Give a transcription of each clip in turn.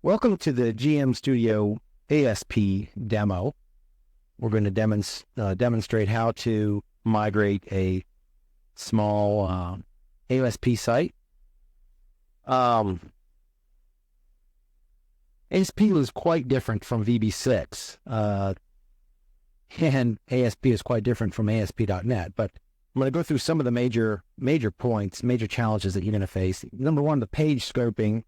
Welcome to the gmStudio ASP demo. We're going to demonstrate how to migrate a small ASP site. ASP is quite different from VB6, and ASP is quite different from ASP.NET, but I'm going to go through some of the major points, major challenges that you're going to face. Number one, the page scoping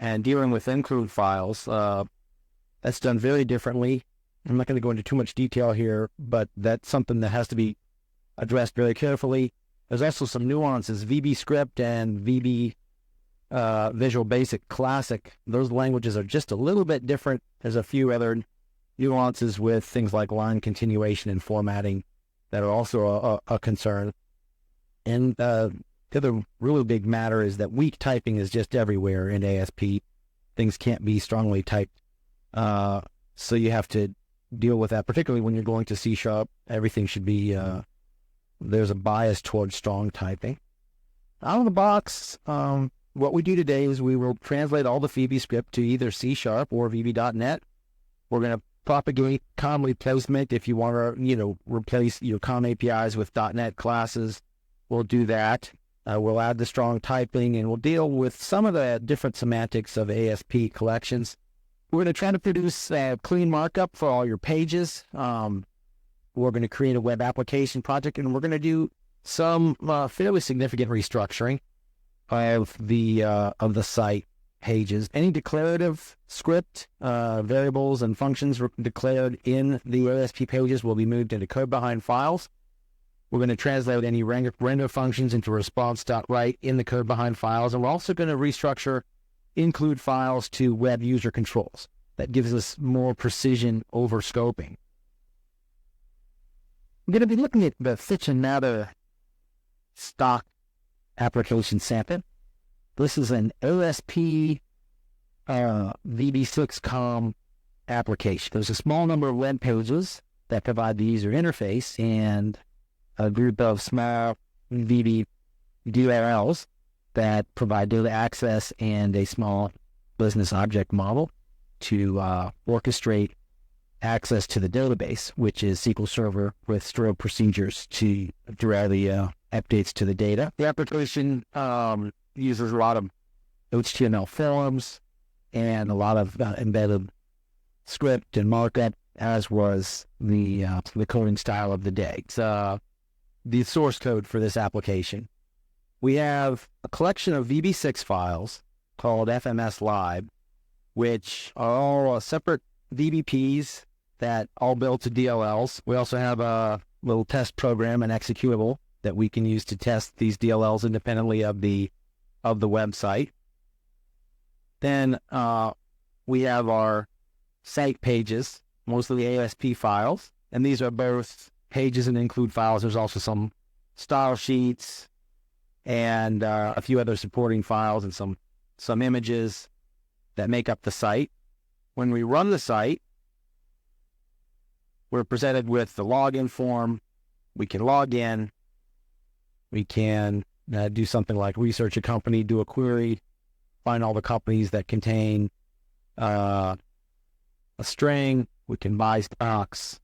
and dealing with include files. That's done very differently. I'm not going to go into too much detail here, but that's something that has to be addressed very carefully. There's also some nuances. VB Script and VB Visual Basic Classic, those languages are just a little bit different. There's a few other nuances with things like line continuation and formatting that are also a concern. And the other really big matter is that weak typing is just everywhere in ASP. Things can't be strongly typed. So you have to deal with that, particularly when you're going to C#. Everything should be, there's a bias towards strong typing. Out of the box, what we do today is we will translate all the VB script to either C# or VB.NET. We're going to propagate COM replacement. If you want to, replace your COM APIs with .NET classes, we'll do that. We'll add the strong typing, and we'll deal with some of the different semantics of ASP collections. We're going to try to produce a clean markup for all your pages. We're going to create a web application project, and we're going to do some fairly significant restructuring of the site pages. Any declarative script, variables and functions declared in the ASP pages will be moved into code behind files. We're going to translate any render functions into response.write in the code behind files, and we're also going to restructure include files to web user controls. That gives us more precision over scoping. I'm going to be looking at such another stock application sample. This is an ASP VB6 COM application. There's a small number of web pages that provide the user interface and a group of small VB URLs that provide data access and a small business object model to orchestrate access to the database, which is SQL Server with stored procedures to derive the updates to the data. The application uses a lot of HTML forms and a lot of embedded script and markup, as was the coding style of the day. It's the source code for this application. We have a collection of VB6 files called FMS Lib, which are all separate VBPs that all build to DLLs. We also have a little test program, an executable, that we can use to test these DLLs independently of the website. Then we have our site pages, mostly ASP files, and these are both pages and include files. There's also some style sheets and a few other supporting files and some images that make up the site. When we run the site, we're presented with the login form. We can log in. We can do something like research a company, do a query, find all the companies that contain a string. We can buy stocks.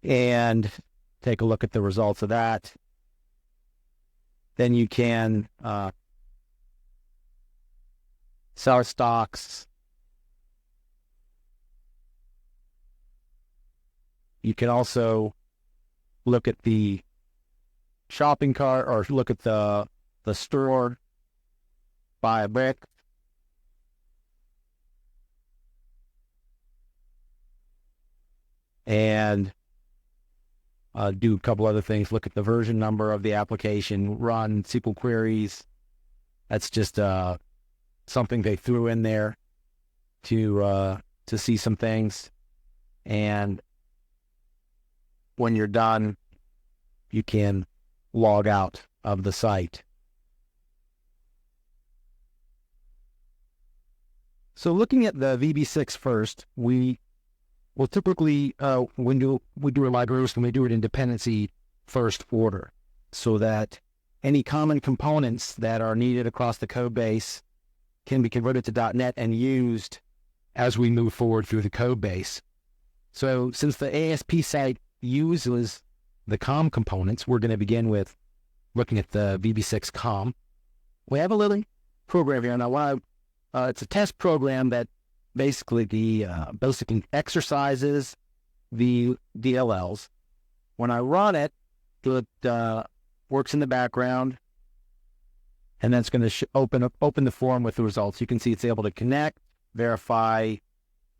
And take a look at the results of that. Then you can sell stocks. You can also look at the shopping cart or look at the store, buy a brick. And do a couple other things, look at the version number of the application, run SQL queries. That's just something they threw in there to see some things. And when you're done, you can log out of the site. So looking at the VB6 first, we will typically, when we do a migration, we do it in dependency first order, so that any common components that are needed across the code base can be converted to .NET and used as we move forward through the code base. So since the ASP site uses the COM components, we're going to begin with looking at the VB6 COM. We have a little program here. Now, it's a test program that basically exercises the DLLs. When I run it, it works in the background, and then it's going to open the form with the results. You can see it's able to connect, verify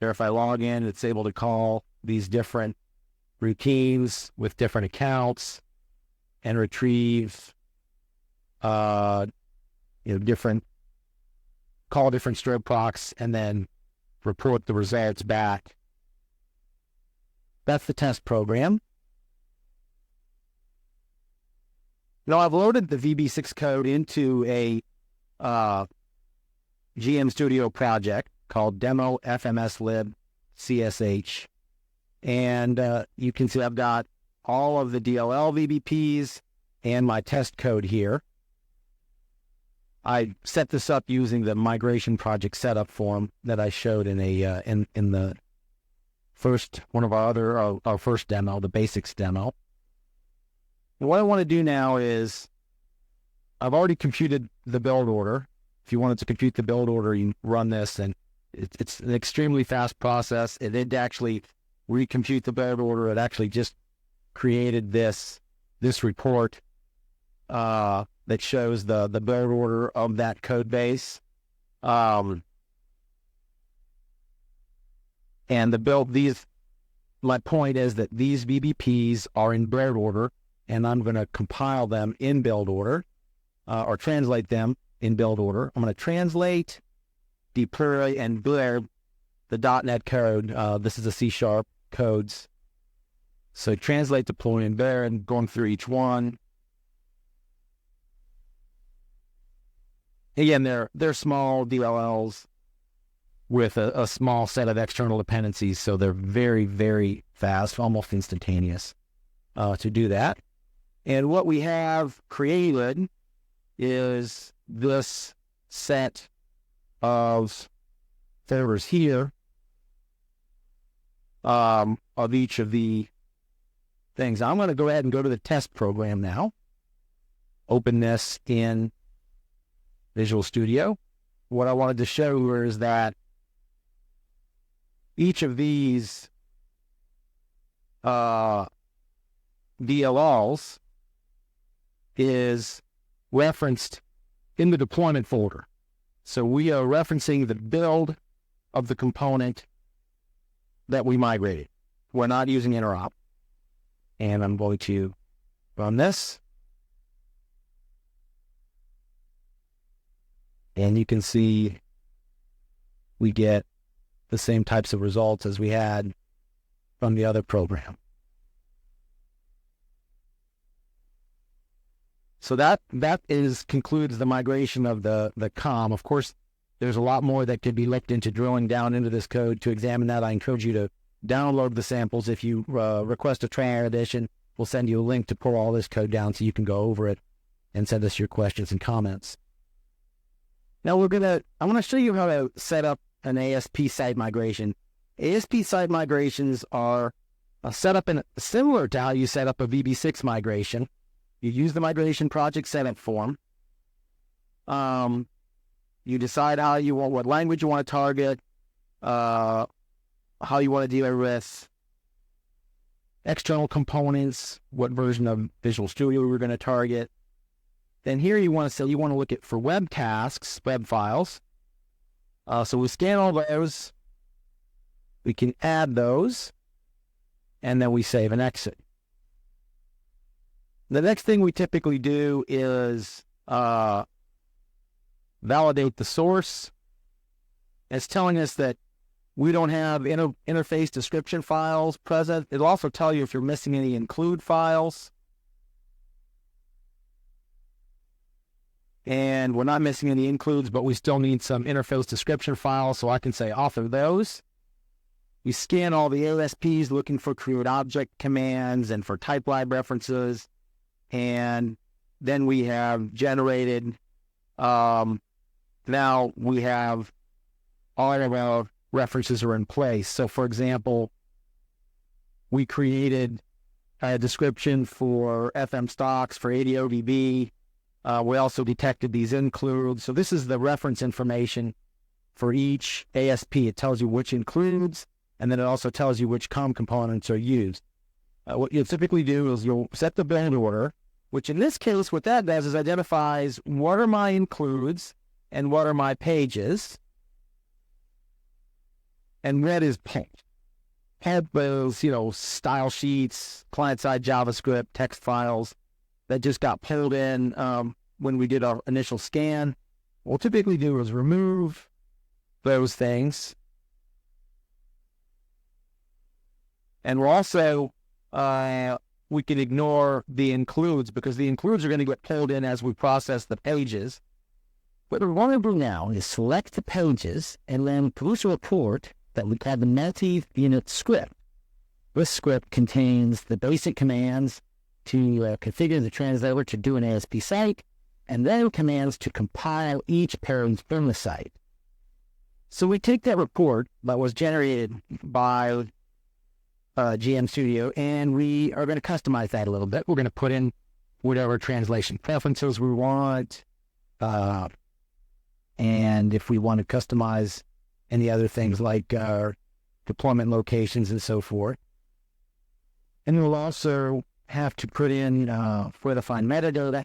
login. It's able to call these different routines with different accounts and retrieve different strobe procs and then report the results back. That's the test program. Now I've loaded the VB6 code into a gmStudio project called Demo FMS Lib CSH. And you can see I've got all of the DLL VBPs and my test code here. I set this up using the migration project setup form that I showed in the first one of our first demo, the basics demo. And what I want to do now is I've already computed the build order. If you wanted to compute the build order, you run this, and it's an extremely fast process. It did actually recompute the build order. It actually just created this report that shows the build order of that code base. And my point is that these VBPs are in build order, and I'm going to compile them in build order, or translate them in build order. I'm going to translate, deploy, and build the .NET code. This is the C# codes. So translate, deploy, and build, and going through each one. Again, they're small DLLs with a small set of external dependencies, so they're very, very fast, almost instantaneous to do that. And what we have created is this set of servers here of each of the things. I'm going to go ahead and go to the test program now. Open this in Visual Studio. What I wanted to show is that each of these DLLs is referenced in the deployment folder. So we are referencing the build of the component that we migrated. We're not using interop. And I'm going to run this. And you can see we get the same types of results as we had from the other program. So that concludes the migration of the COM. Of course, there's a lot more that could be looked into drilling down into this code. To examine that, I encourage you to download the samples. If you request a trial edition, we'll send you a link to pull all this code down so you can go over it and send us your questions and comments. Now I'm going to show you how to set up an ASP site migration. ASP site migrations are set up similar to how you set up a VB6 migration. You use the migration project setup form. You decide what language you want to target, how you want to deal with external components, what version of Visual Studio we're going to target. Then here you want to look at for web tasks, web files. So we scan all those. We can add those, and then we save and exit. The next thing we typically do is validate the source. It's telling us that we don't have interface description files present. It'll also tell you if you're missing any include files. And we're not missing any includes, but we still need some interface description files, so I can say author those. We scan all the ASPs looking for create object commands and for type lib references. And then we have generated, now we have all of our references are in place. So for example, we created a description for FM stocks, for ADODB. We also detected these includes. So this is the reference information for each ASP. It tells you which includes, and then it also tells you which COM components are used. What you'll typically do is you'll set the build order, which in this case, what that does is identifies what are my includes and what are my pages. And red is pulled. Have those, style sheets, client-side JavaScript, text files that just got pulled in when we did our initial scan. What we'll typically do is remove those things. And we're also, we can ignore the includes because the includes are going to get pulled in as we process the pages. What we want to do now is select the pages and then produce a report that we have the multi-unit script. This script contains the basic commands to configure the translator to do an ASP site, and then commands to compile each page from the site. So we take that report that was generated by gmStudio, and we are going to customize that a little bit. We're going to put in whatever translation preferences we want, and if we want to customize any other things like deployment locations and so forth. And we'll also have to put in where to find metadata.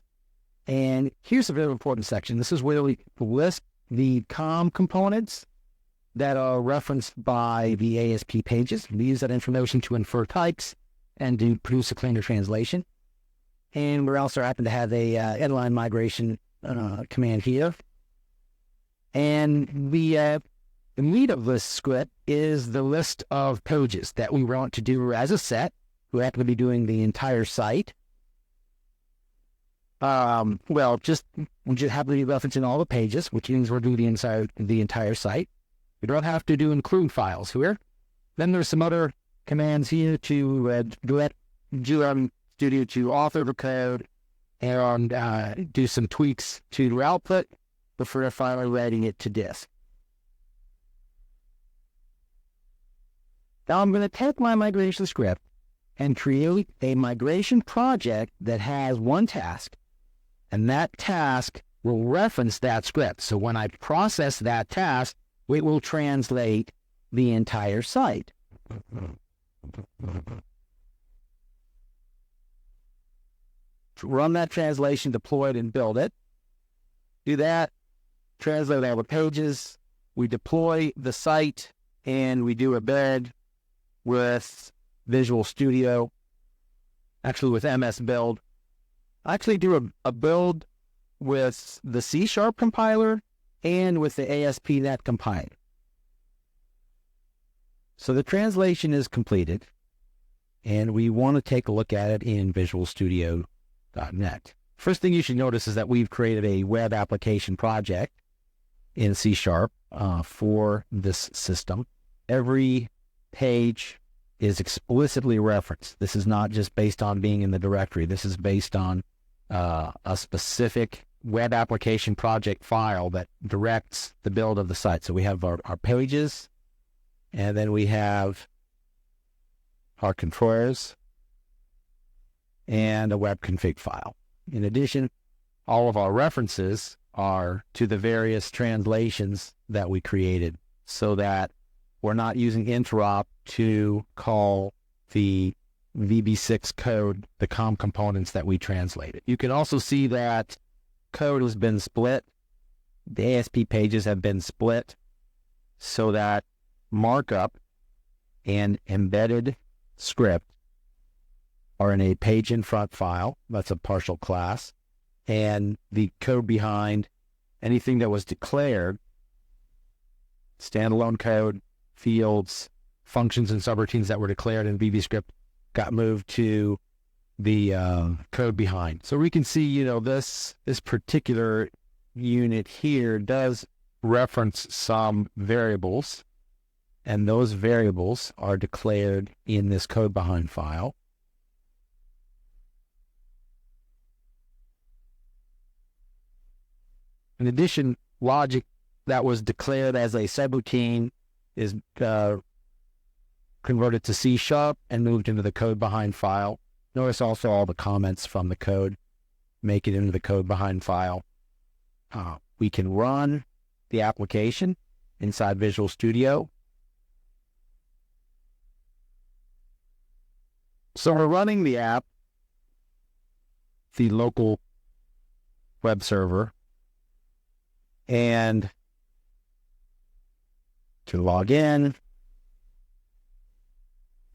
And here's a very important section. This is where we list the COM components that are referenced by the ASP pages. We use that information to infer types and to produce a cleaner translation. And we're also happen to have a inline migration command here. And the meat of this script is the list of pages that we want to do as a set. We happen to be doing the entire site. We just happen to be referencing all the pages, which means we're doing the entire site. We don't have to do include files here. Then there's some other commands here to let gmStudio to author the code and do some tweaks to the output before finally writing it to disk. Now I'm going to take my migration script and create a migration project that has one task, and that task will reference that script. So when I process that task, it will translate the entire site. Run that translation, deploy it, and build it. Do that, translate all the pages, we deploy the site, and we do a build with Visual Studio, actually with MS Build. I actually do a build with the C# compiler and with the ASP.NET compiler. So the translation is completed, and we want to take a look at it in Visual Studio.NET. First thing you should notice is that we've created a web application project in C# for this system. Every page is explicitly referenced. This is not just based on being in the directory. This is based on a specific web application project file that directs the build of the site. So we have our pages, and then we have our controllers and a web config file. In addition, all of our references are to the various translations that we created, so that we're not using interop to call the VB6 code, the COM components that we translated. You can also see that code has been split. The ASP pages have been split so that markup and embedded script are in a page in front file. That's a partial class. And the code behind anything that was declared, standalone code, fields, functions, and subroutines that were declared in VBScript got moved to the code behind. So we can see, this particular unit here does reference some variables, and those variables are declared in this code behind file. In addition, logic that was declared as a subroutine is converted to C# and moved into the code behind file. Notice also all the comments from the code make it into the code behind file. We can run the application inside Visual Studio. So we're running the app, the local web server, and to log in,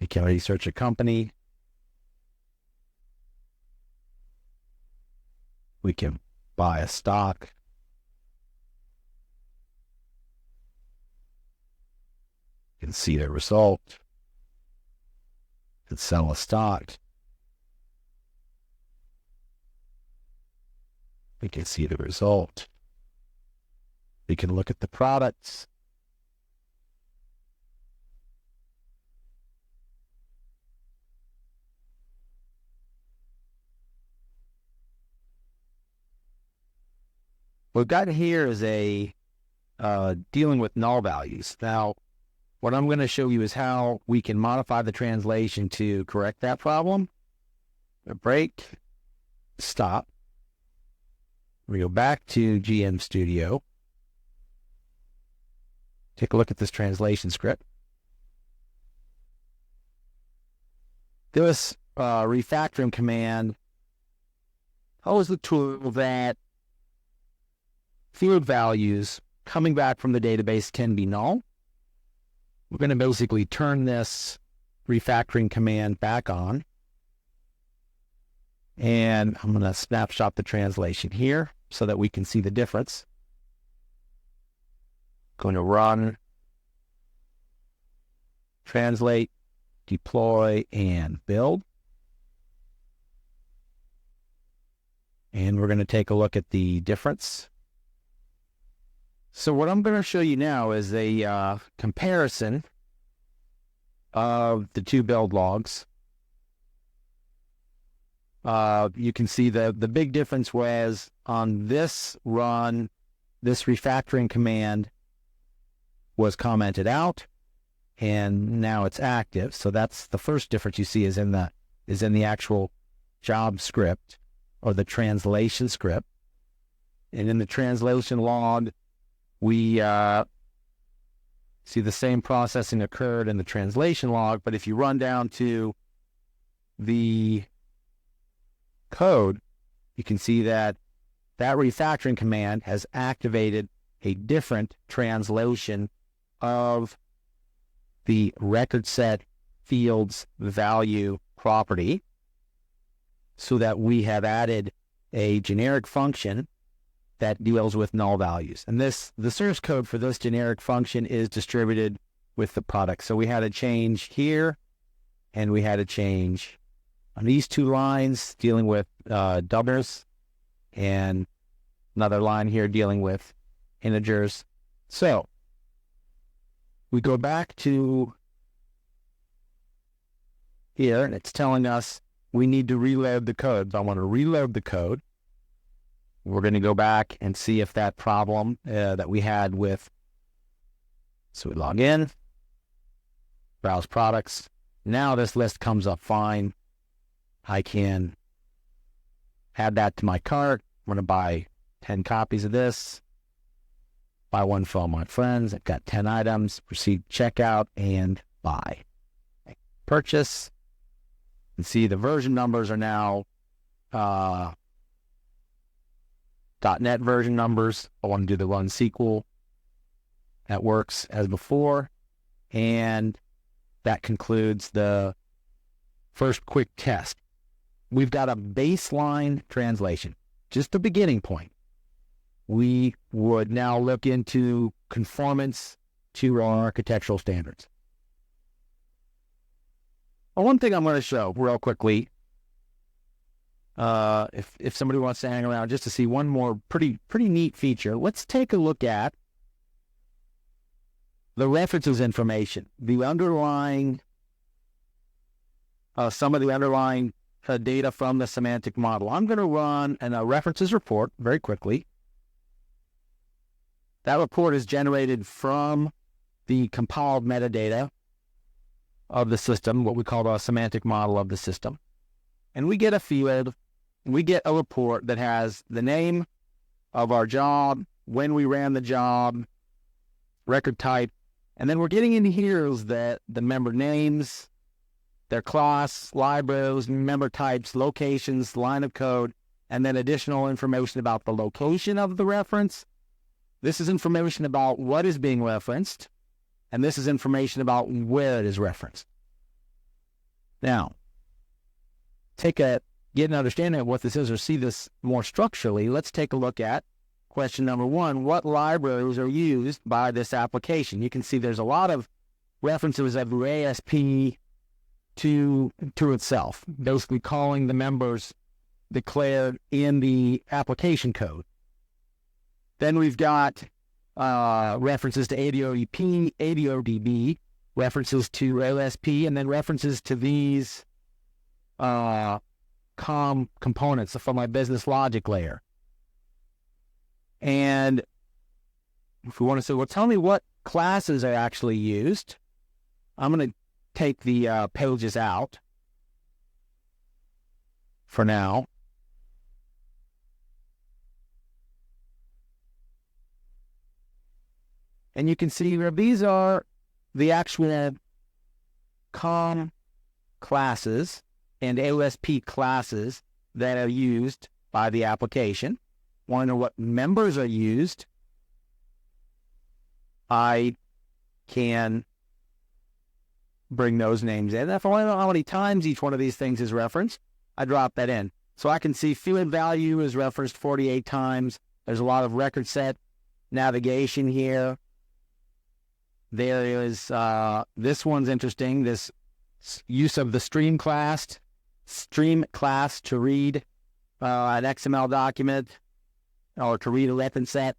we can already search a company. We can buy a stock. You can see the result. You can sell a stock. We can see the result. We can look at the products. What we've got here is a dealing with null values. Now, what I'm going to show you is how we can modify the translation to correct that problem. Break, stop. We go back to gmStudio. Take a look at this translation script. This refactoring command follows the tool that field values coming back from the database can be null. We're going to basically turn this refactoring command back on. And I'm going to snapshot the translation here so that we can see the difference. Going to run, translate, deploy, and build. And we're going to take a look at the difference. So what I'm going to show you now is a comparison of the two build logs. You can see the big difference was on this run, this refactoring command was commented out, and now it's active. So that's the first difference you see is in the actual job script or the translation script. And in the translation log, we see the same processing occurred in the translation log, but if you run down to the code, you can see that that refactoring command has activated a different translation of the record set fields value property, so that we have added a generic function that deals with null values. And the source code for this generic function is distributed with the product. So we had a change here, and we had a change on these two lines dealing with doublers, and another line here dealing with integers. So we go back to here, and it's telling us we need to reload the code. So I want to reload the code. We're going to go back and see if that problem that we had with, so we log in, browse products. Now this list comes up fine. I can add that to my cart. I'm going to buy 10 copies of this. Buy one for all my friends. I've got 10 items. Proceed checkout and buy. Purchase. And see the version numbers are now .NET version numbers. I want to do the run SQL. That works as before. And that concludes the first quick test. We've got a baseline translation, just a beginning point. We would now look into conformance to our architectural standards. Well, one thing I'm going to show real quickly, if somebody wants to hang around just to see one more pretty neat feature, let's take a look at the references information, the underlying, some of the underlying data from the semantic model. I'm going to run a references report very quickly. That report is generated from the compiled metadata of the system, what we call a semantic model of the system. And we get a field, we get a report that has the name of our job, when we ran the job, record type, and then we're getting into here is that the member names, their class, libraries, member types, locations, line of code, and then additional information about the location of the reference. This is information about what is being referenced, and this is information about where it is referenced. Now, get an understanding of what this is or see this more structurally. Let's take a look at question number 1. What libraries are used by this application? You can see there's a lot of references of ASP to itself, basically calling the members declared in the application code. Then we've got references to ADODP, ADODB, references to ASP, and then references to these COM components from my business logic layer. And if we want to say, well, tell me what classes are actually used, I'm going to take the pages out for now. And you can see where these are the actual COM classes and ASP classes that are used by the application. Want to know what members are used? I can bring those names in. If I want to know how many times each one of these things is referenced, I drop that in. So I can see field value is referenced 48 times. There's a lot of record set navigation here. There is, this one's interesting, this use of the stream class to read an XML document or to read a weapon set.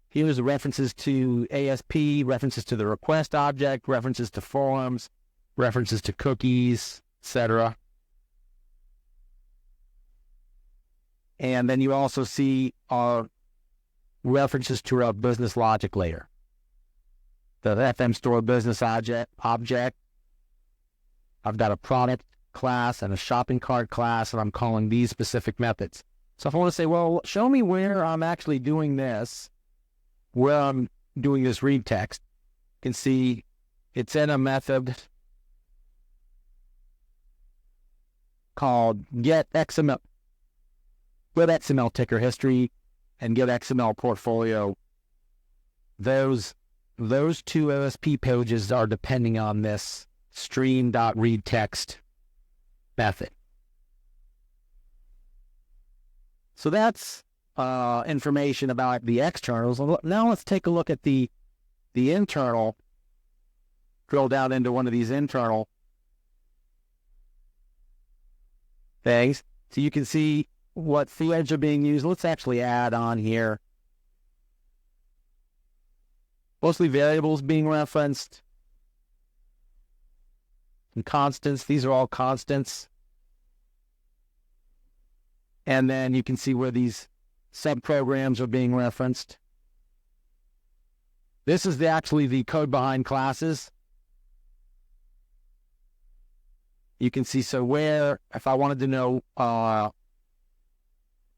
Here's the references to ASP, references to the request object, references to forms, references to cookies, etc. And then you also see our references to our business logic layer. The FM store business object. I've got a product class and a shopping cart class, and I'm calling these specific methods. So if I want to say, well, show me where I'm actually doing this, where I'm doing this read text, you can see it's in a method called get XML ticker history and get XML portfolio. Those two ASP pages are depending on this stream.readText method. So that's information about the externals. Now let's take a look at the internal, drill down into one of these internal things. So you can see what fields are being used. Let's actually add on here. Mostly variables being referenced. And constants, these are all constants. And then you can see where these subprograms are being referenced. This is actually the code behind classes. You can see, so where, if I wanted to know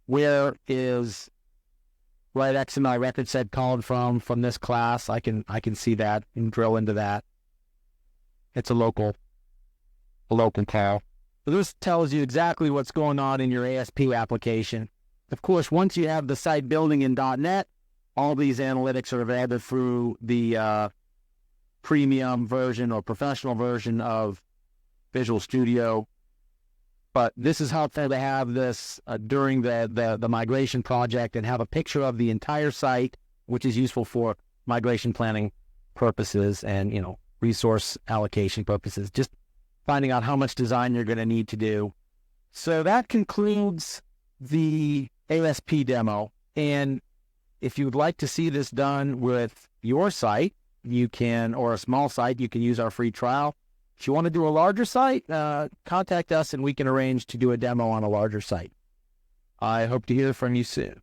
where is right XML record set called from this class, I can see that and drill into that. It's a local call. So this tells you exactly what's going on in your ASP application. Of course, once you have the site building in .NET, all these analytics are available through the premium version or professional version of Visual Studio. But this is helpful to have this during the migration project and have a picture of the entire site, which is useful for migration planning purposes and, resource allocation purposes, just finding out how much design you're going to need to do. So that concludes the ASP demo. And if you would like to see this done with your site, you can, or a small site, you can use our free trial. If you want to do a larger site, contact us and we can arrange to do a demo on a larger site. I hope to hear from you soon.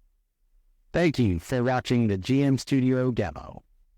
Thank you for watching the gmStudio demo.